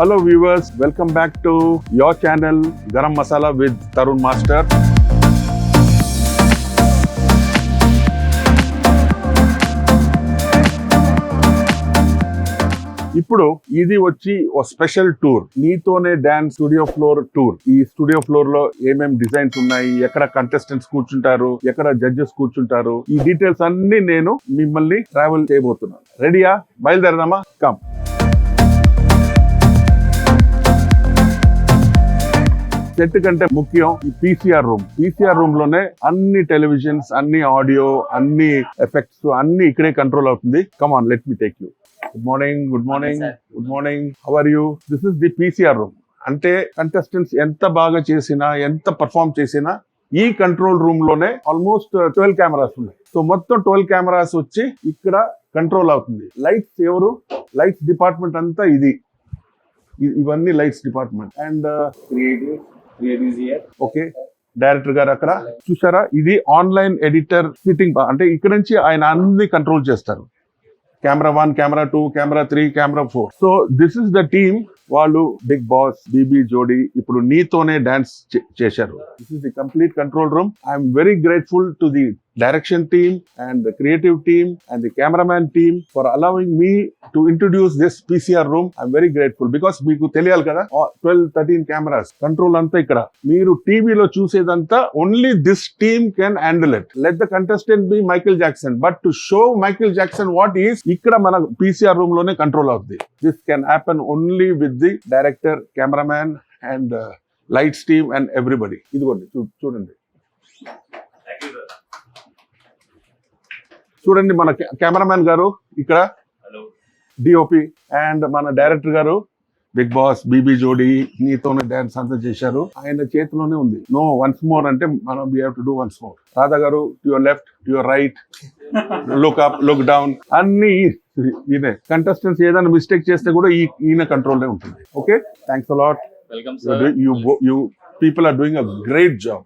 Hello viewers, welcome back to your channel Garam Masala with Tarun Master. ఇప్పుడు ఇది వచ్చి ఒక స్పెషల్ టూర్, నీతోనే డాన్స్ స్టూడియో ఫ్లోర్ టూర్. ఈ స్టూడియో ఫ్లోర్ లో ఏమేం డిజైన్స్ ఉన్నాయి, ఎక్కడ కంటెస్టెంట్స్ కూర్చుంటారు, ఎక్కడ జడ్జెస్ కూర్చుంటారు, ఈ డీటెయిల్స్ అన్ని నేను మిమ్మల్ని ట్రావెల్ చేయబోతున్నాను. రెడీయా? బయలుదేరదామా? కమ్. సెట్ కంటే ముఖ్యం ఈ పీసీఆర్ రూమ్. పీసీఆర్ రూమ్ లోనే అన్ని టెలివిజన్స్, అన్ని ఆడియో, అన్ని ఎఫెక్ట్స్ అన్ని ఇక్కడే కంట్రోల్ అవుతుంది. Come on, let me take you. Good morning. Good morning. Good morning. How are you? This is the PCR room. అంటే కంటెస్టెంట్స్ ఎంత బాగా చేసినా, ఎంత పర్ఫార్మ్ చేసినా ఈ కంట్రోల్ రూమ్ లోనే ఆల్మోస్ట్ 12 కెమెరాస్ ఉన్నాయి. సో మొత్తం 12 కెమెరాస్ వచ్చి ఇక్కడ కంట్రోల్ అవుతుంది. లైట్స్ ఎవరు? లైట్స్ డిపార్ట్మెంట్ అంతా ఇవన్నీ lights department. And okay, director గారు అక్కడ చూసారా, ఇది ఆన్లైన్ ఎడిటర్ సిట్టింగ్. అంటే ఇక్కడ నుంచి ఆయన అన్ని కంట్రోల్ చేస్తారు. Camera 1, camera 2, camera 3, camera 4. So this is the team. వాళ్ళు బిగ్ బాస్, బీబీ జోడీ ఇప్పుడు నీతోనే డాన్స్ చేశారు. This is the complete control room. I'm very grateful to the direction team and the creative team and the cameraman team for allowing me to introduce this PCR room. I'm very grateful because మీకు తెలియాలి కదా, 12-13 cameras control అంతా ఇక్కడ. మీరు టీవీలో చూసేదంతా only this team can handle it. Let the contestant be Michael Jackson, but to show Michael Jackson what is, ఇక్కడ మన పీసీఆర్ రూమ్ లోనే కంట్రోల్ అవుతుంది. This can happen only with the director, cameraman and lights team and everybody. ఇదిగోండి చూడండి. చూడండి మన cameraman గారు ఇక్కడ, డిఓపి, అండ్ మన డైరెక్టర్ గారు బిగ్ బాస్, బీబీ జోడీ, నీతోనే డాన్స్ అంతా చేశారు. ఆయన చేతిలోనే ఉంది. నో వన్స్ మోర్ అంటే మనం we have to do once more. Radha గారు, to your left, to your right, look up, look down, అన్ని ఈయనే. కంటెస్టెంట్స్ ఏదైనా మిస్టేక్ చేస్తే కూడా ఈయన కంట్రోల్ ఉంటుంది. Okay, thanks a lot. Welcome, sir. You people are doing a great job.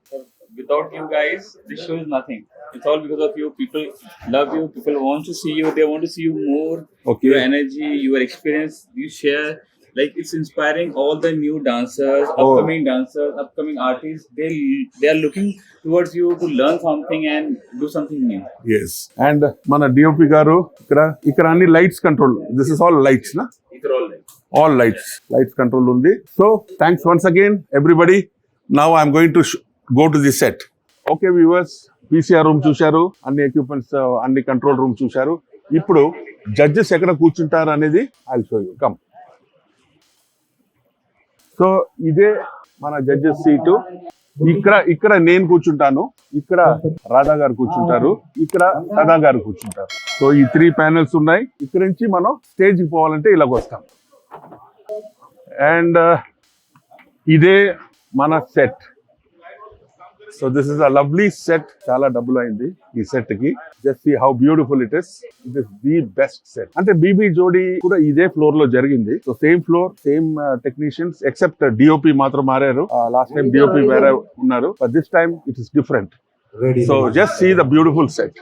Without you guys, this show is nothing. It's all because of you. People love you. People want to see you. They want to see you more. Okay. Your energy, your experience, you share. Like, it's inspiring all the new dancers, upcoming dancers, upcoming artists. They are looking towards you to learn something and do something new. Yes. And మన DOP గారు ఇక్కడ అన్ని lights control. This is all lights నా? It's all like. All lights control ఉంది. So thanks once again everybody. Now I'm going to go to the set. Okay viewers, PCR room చూశారు, అన్ని equipments, అన్ని control room చూశారు. ఇప్పుడు judges ఎక్కడ కూర్చుంటారు అనేది I'll show you. Come. So ఇదే మన జడ్జెస్ సీటు. ఇక్కడ నేను కూర్చుంటాను, ఇక్కడ రాధా గారు కూర్చుంటారు, ఇక్కడ సదా గారు కూర్చుంటారు. సో ఈ 3 ప్యానెల్స్ ఉన్నాయి. ఇక్కడ నుంచి మనం స్టేజ్ కి పోవాలంటే ఇలాగ వస్తాం. అండ్ ఇదే మన set. So this is a lovely set. చాలా డబ్బులు అయింది ఈ సెట్ కి. Just see how beautiful it is. It is the best set. అంటే బీబీ జోడీ కూడా ఇదే ఫ్లోర్ లో జరిగింది. So same floor, same technicians, except DOP మాత్రం మారారు. లాస్ట్ టైం డిఓపి వేరే ఉన్నారు, but this time it is different. So just see the beautiful set.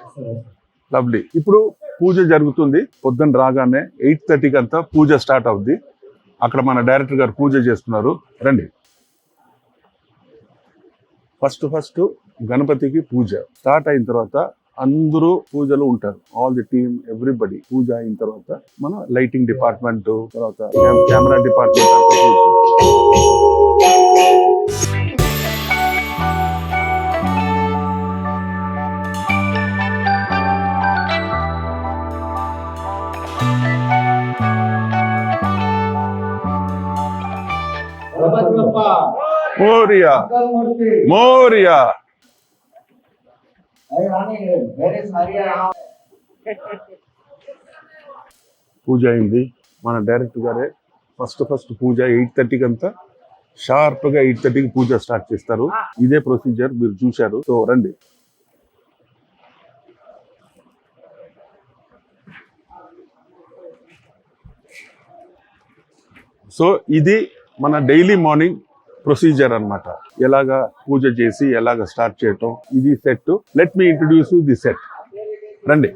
Lovely. ఇప్పుడు పూజ జరుగుతుంది. పొద్దున్న రాగానే 8:30కి అంతా పూజ స్టార్ట్ అవుద్ది. అక్కడ మన డైరెక్టర్ గారు పూజ చేస్తున్నారు. రండి. ఫస్ట్ గణపతికి పూజ స్టార్ట్ అయిన తర్వాత అందరూ పూజలు ఉంటారు. All the team, everybody. పూజ అయిన తర్వాత మన లైటింగ్ డిపార్ట్మెంట్, తర్వాత కెమెరా డిపార్ట్మెంట్ అంతా మోరియా మోరియా. పూజ అయింది. మన డైరెక్టర్ గారే ఫస్ట్ పూజ 8:30కి అంతా షార్ప్ గా 8:30కి పూజ స్టార్ట్ చేస్తారు. ఇదే ప్రొసీజర్ మీరు చూశారు. సో రండి. సో ఇది మన డైలీ మార్నింగ్ ప్రొసీజర్ అన్నమాట. ఎలాగా పూజ చేసి ఎలాగా స్టార్ట్ చేయటం. ఇది set. Let me introduce the set. రండి.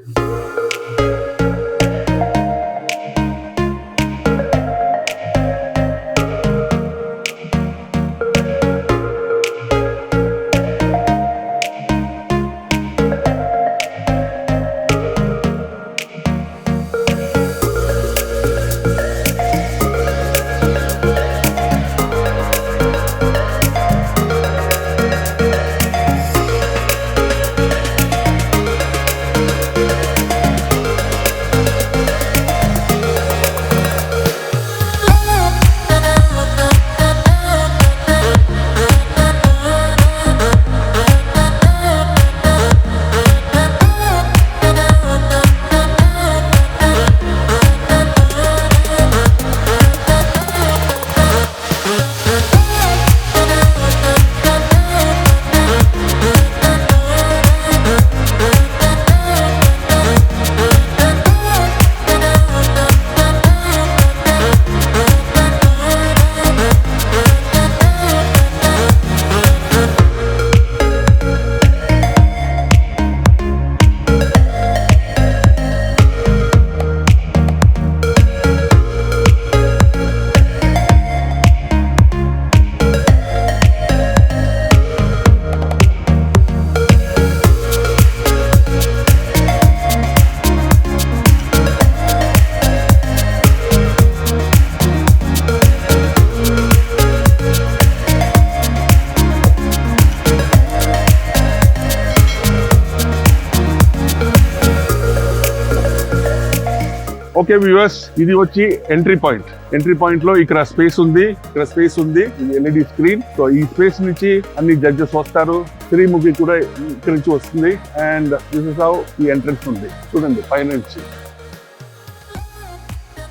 ఓకే వ్యూవర్స్, ఇది వచ్చి ఎంట్రీ పాయింట్. ఎంట్రీ పాయింట్ లో ఇక్కడ స్పేస్ ఉంది, ఇక్కడ స్పేస్ ఉంది, ఇది ఎల్ఈడి స్క్రీన్. సో ఈ స్పేస్ నుంచి అన్ని జడ్జెస్ వస్తారు, శ్రీముఖి కూడా ఇక్కడ నుంచి వస్తుంది. అండ్ దిస్ ఇస్ హౌ ఈ ఎంట్రన్స్ ఉంది. చూడండి పైన నుంచి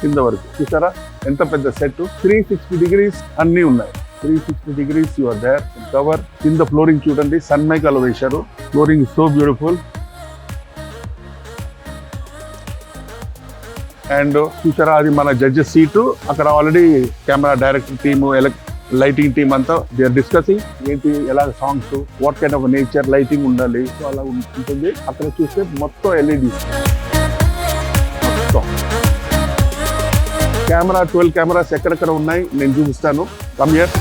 కింద వరకు చూసారా ఎంత పెద్ద సెట్. 360 degrees అన్ని ఉన్నాయి. 360 degrees you are there. Cover కింద ఫ్లోరింగ్ చూడండి, సన్మైకాలో వేశారు. Flooring is so beautiful. And చూసారా అది మన జడ్జెస్ సీటు. అక్కడ already camera director team, lighting team అంతా దే ఆర్ డిస్కసింగ్ ఏంటి ఎలా songs, what kind of nature lighting ఉండాలి, సో అలా ఉంటుంది. అక్కడ చూస్తే మొత్తం ఎల్ఈడి కెమెరా. 12 కెమెరాస్ ఎక్కడెక్కడ ఉన్నాయి నేను చూపిస్తాను. Come here.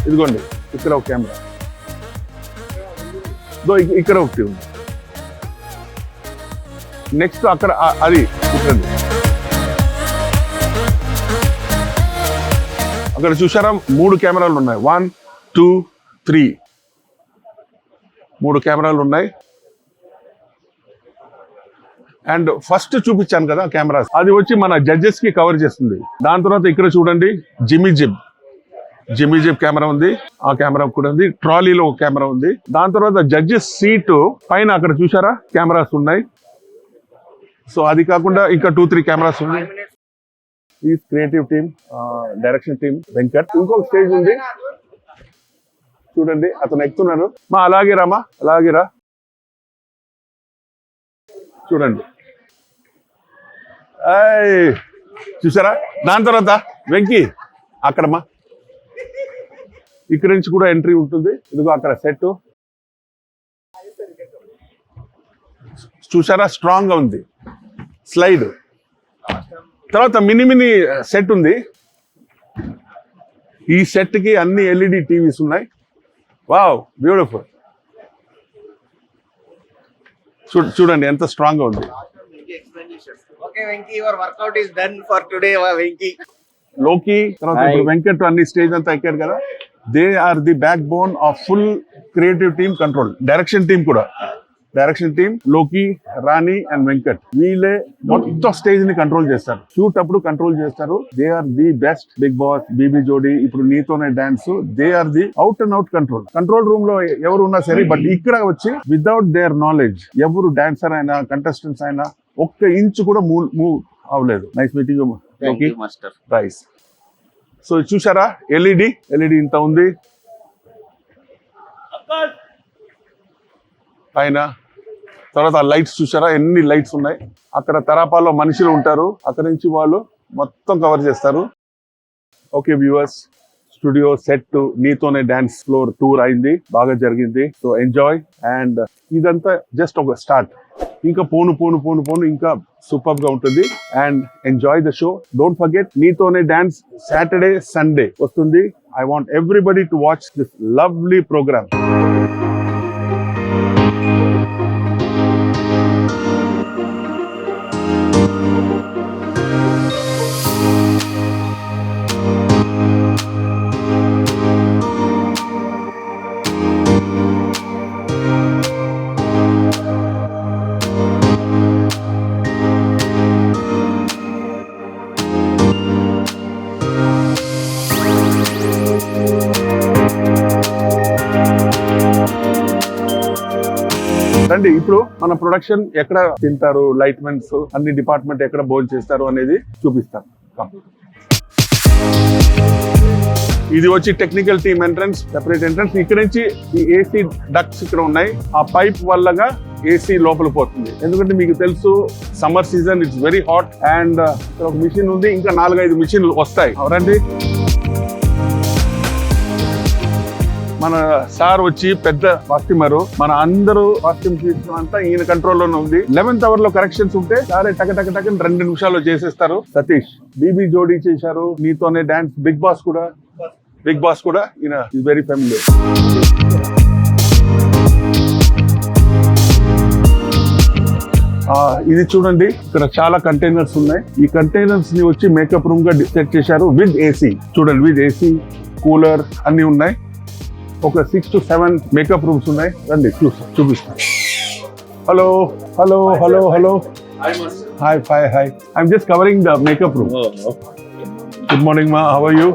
ఇదిగోండి ఇక్కడ ఒక కెమెరా, ఇక్కడ ఒకటి ఉంది. నెక్స్ట్ అక్కడ అది చూడండి, అక్కడ చూసారా 3 కెమెరాలు ఉన్నాయి. 1 2 3 3 కెమెరాలు ఉన్నాయి. అండ్ ఫస్ట్ చూపించాను కదా కెమెరాస్, అది వచ్చి మన జడ్జెస్ కి కవర్ చేస్తుంది. దాని తర్వాత ఇక్కడ చూడండి జిమ్మీ జిబ్ కెమెరా ఉంది, ఆ కెమెరా కూడా ఉంది. ట్రాలీలో ఒక కెమెరా ఉంది. దాని తర్వాత జడ్జెస్ సీటు పైన అక్కడ చూసారా కెమెరాస్ ఉన్నాయి. సో అది కాకుండా ఇంకా 2-3 కెమెరాస్ ఉన్నాయి. ఈ creative team, direction team Venkat. ఇంకొక స్టేజ్ ఉంది చూడండి, అతను ఎక్కుతున్నారు. మా అలాగే రామా, అలాగే రా. చూడండి చూసారా. దాని తర్వాత వెంకీ అక్కడమ్మా, ఇక్కడ నుంచి కూడా ఎంట్రీ ఉంటుంది. ఇదిగో అక్కడ సెట్ చూసారా, స్ట్రాంగ్ గా ఉంది. స్లైడ్ తర్వాత మినీ సెట్ ఉంది. ఈ సెట్ కి అన్ని ఎల్ఈడి టీవీస్ ఉన్నాయి. Wow beautiful. చూడండి ఎంత స్ట్రాంగ్ గా ఉంది. Okay, Venki, your workout is done for today, Venki. లోకి తర్వాత ఇప్పుడు వెంకట్ అన్ని స్టేజ్ అంతా ఎక్కారు కదా. They are the backbone of full creative team control. Direction team కూడా, డైరెక్షన్ టీమ్ లోకి, రాణి అండ్ వెంకట్, వీళ్ళే మొత్తం స్టేజ్ ని కంట్రోల్ చేస్తారు. షూట్ అప్పుడు కంట్రోల్ చేస్తారు. They are the best. Big boss, BB Jodi, ఇప్పుడు నీతోనే dance, they are the out and out control. Control room లో ఎవరు ఉన్నా సరే, బట్ ఇక్కడ వచ్చి వితౌట్ దేర్ నాలెడ్జ్ ఎవరు డాన్సర్ అయినా కంటెస్టెంట్స్ అయినా ఒక్క ఇంచు కూడా మూవ్ అవ్వలేదు. నైస్ మీటింగ్ లోకి, రైస్. సో చూసారా ఎల్ఈడి ఇంత ఉంది పైన. తర్వాత లైట్స్ చూసారా ఎన్ని లైట్స్ ఉన్నాయి. అక్కడ తరాపాల్లో మనుషులు ఉంటారు, అక్కడ నుంచి వాళ్ళు మొత్తం కవర్ చేస్తారు. ఓకే వ్యూవర్స్, స్టూడియో సెట్ నీతోనే డాన్స్ ఫ్లోర్ టూర్ అయింది, బాగా జరిగింది. So enjoy. అండ్ ఇదంతా జస్ట్ ఒక స్టార్ట్. ఇంకా పోను ఇంకా సూపర్ గా ఉంటుంది. And enjoy the show. Don't forget నీతోనే డాన్స్ సాటర్డే సండే వస్తుంది. I want everybody to watch this lovely programme. రండి, ఇప్పుడు మన ప్రొడక్షన్ ఎక్కడ తింటారు, లైట్ మెన్స్ అన్ని డిపార్ట్మెంట్ ఎక్కడ భోజనం చేస్తారు అనేది చూపిస్తాను. ఇది వచ్చి technical team entrance, separate entrance. ఇక్కడ నుంచి ఈ ఏసీ డక్ట్స్ ఇక్కడ ఉన్నాయి. ఆ పైప్ వల్లగా ఏసీ లోపల పోతుంది. ఎందుకంటే మీకు తెలుసు summer season, it's very hot. And ఇక్కడ ఒక మిషన్ ఉంది, ఇంకా 4-5 మిషన్లు వస్తాయి. అవరండి, మన సార్ వచ్చి పెద్ద కాస్ట్యూమర్, మన అందరూ కాస్ట్యూమ్ తీసుకోవడం అంతా ఈయన కంట్రోల్లోనే ఉంది. 11th hour లో కరెక్షన్స్ ఉంటే సారే టక 2 నిమిషాల్లో చేసేస్తారు. సతీష్ బీబీ జోడీ చేశారు, నీతోనే డాన్స్. బిగ్ బాస్ కూడా ఈయన ఈజ్ వెరీ ఫెమిలియర్. ఇది చూడండి, ఇక్కడ చాలా కంటైనర్స్ ఉన్నాయి. ఈ కంటైనర్స్ ని వచ్చి మేకప్ రూమ్ గా సెట్ చేశారు విత్ ఏసీ. చూడండి, విత్ ఏసీ, కూలర్ అన్ని ఉన్నాయి. ఒక 6 to 7 మేకప్ రూమ్స్ ఉన్నాయి. రండి చూపిస్తాను. Hello, hello, hello, hello. Hi, master. Hi. I'm just covering the makeup room. Oh, no. Good morning, ma. How are you?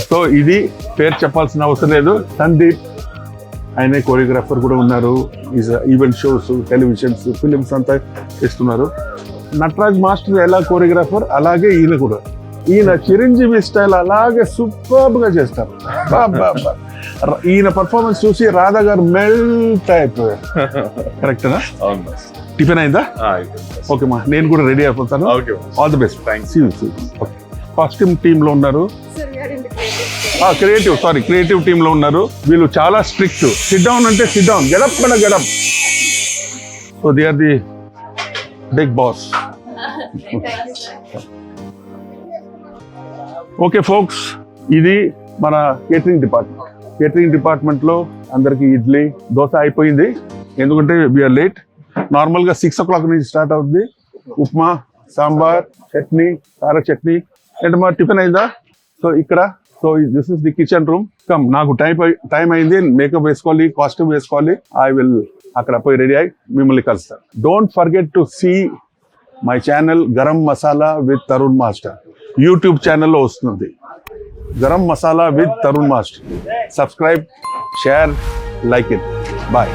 So ఇది పేరు చెప్పాల్సిన అవసరం లేదు. సందీప్ ఆయనే కోరియోగ్రాఫర్ కూడా ఉన్నారు. ఈవెంట్ షోస్, టెలివిజన్స్, ఫిలిమ్స్ అంతా ఇస్తున్నారు. నటరాజ్ మాస్టర్ ఎలా కోరియోగ్రాఫర్ అలాగే ఈయన కూడా. ఈయన చిరంజీవి స్టైల్ అలాగే సూపర్బ్ గా చేస్తారు. ఈయన పర్ఫార్మెన్స్ చూసి రాధా గారు మెల్ట్ అయిపోయారు. కరెక్టేనా? టిఫిన్ అయిందా? ఓకే మా, నేను కూడా రెడీ అయిపోతాను. All the best. Costume team లో ఉన్నారు. క్రియేటివ్ టీమ్ లో ఉన్నారు. వీళ్ళు చాలా స్ట్రిక్ట్. సిట్ డౌన్ అంటే సిట్ డౌన్, గెటప్ మన getup. So they are the big boss. Okay folks, ఇది మన కేటరింగ్ డిపార్ట్మెంట్ లో అందరికి ఇడ్లీ దోశ అయిపోయింది. ఎందుకంటే వీఆర్ లేట్. నార్మల్ గా 6 o'clock నుంచి స్టార్ట్ అవుతుంది. ఉప్మా, సాంబార్, చట్నీ, కార చట్నీ. ఏంటమ్మా టిఫిన్ అయిందా? సో ఇక్కడ this is the kitchen room. Come, నాకు టైం అయింది. మేకప్ వేసుకోవాలి, కాస్ట్యూమ్ వేసుకోవాలి. ఐ విల్ అక్కడ పోయి రెడీ అయ్యి మిమ్మల్ని కలుస్తాను. Don't forget to see my channel garam masala with Tarun master. YouTube ఛానల్లో వస్తుంది garam masala with Tarun master. Subscribe, share, like it. Bye.